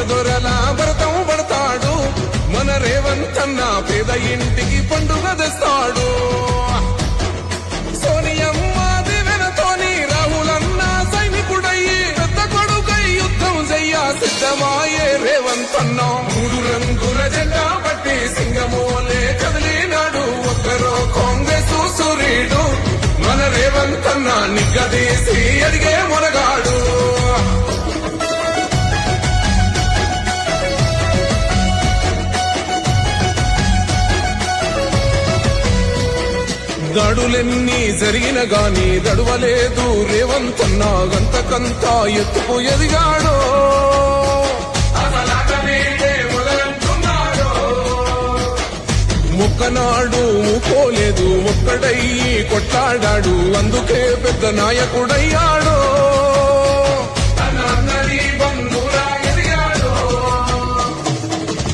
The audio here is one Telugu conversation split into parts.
దొరల భరతం పడతాడు మన రేవంత్ అన్న పేద ఇంటికి పండుగ తెస్తాడు సోనియమ్మ దివెనతోని రాహులన్న సైనికుడయ్యి పెద్ద కొడుకై యుద్ధం చెయ్య సిద్ధమాయే రేవంత్ అన్న మూడు రంగుల జెండా పట్టి సింగమోలే కదిలినాడు ఒక్కరో కాంగ్రెస్ సూర్యుడు మన రేవంత్ అన్న నిగ్గదీసి అడిగే మొనగాడు దాడులెన్ని జరిగిన గాని దడువలేదు రేవంత్ అన్న గంతకంతా ఎత్తుకు ఎదిగాడో మొక్కనాడు మూకోలేదు ఒక్కడయ్యి కొట్లాడాడు అందుకే పెద్ద నాయకుడయ్యాడో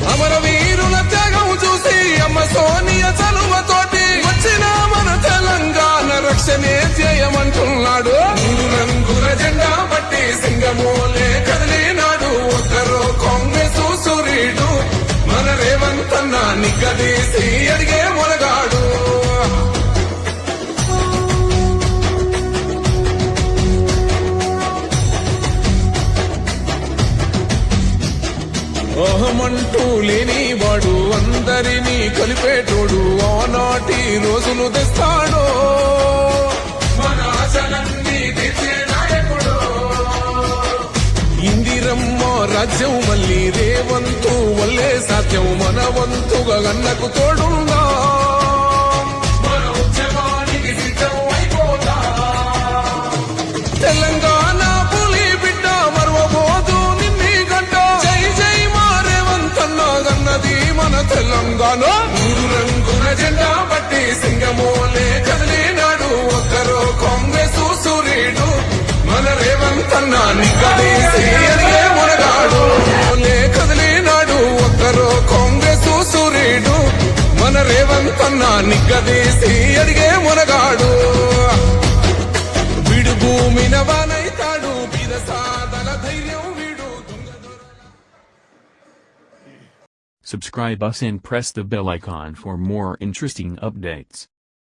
అమరవీరుల త్యాగం చూసి అమ్మ సోనియ చలువతోటి వచ్చిన మన తెలంగాణ రక్షణే చేయమంటున్నాడు మూడు రంగుల జెండా పట్టి సింగమోలే కదిలినాడు ఒక్కరో కాంగ్రెస్ సూర్యుడు మన రేవంత్ అన్న నిగ్గదీసి అడిగే మొనగాడు అహమంటూ లేనివాడు అందరినీ కలిపేటోడు ఆనాటి రోజులు తెస్తాడు మన ఆశలన్నీ తీర్చే నాయకుడు ఇందిరమ్మ రాజ్యం మళ్ళీ రేవంతు వల్లే సాధ్యం మన వంతుగా గన్నకు తోడుందా మన ఉద్యమానికి సిద్ధం అయిపోతా తెలంగాణ పులి బిడ్డ మరవబోదు నిన్ని గంట జై జై మా రేవంత్ అన్న గన్నది మన తెలంగాణ మూడు రంగుల జెండా పట్టి సింగమోలే కదిలినాడు ఒక్కరో కాంగ్రెస్ సూర్యుడు మన రేవంత్ అన్న నిగ్గదీసి అడిగే మొనగాడు కదిలినాడు ఒక్కరో కాంగ్రెస్ సూర్యుడు మన రేవంత్ అన్న నిగ్గదీసి అడిగే మొనగాడు వీడు భూమిన వానైతాడు బీద సాదల ధైర్యం వీడు Subscribe us and press the bell icon for more interesting updates.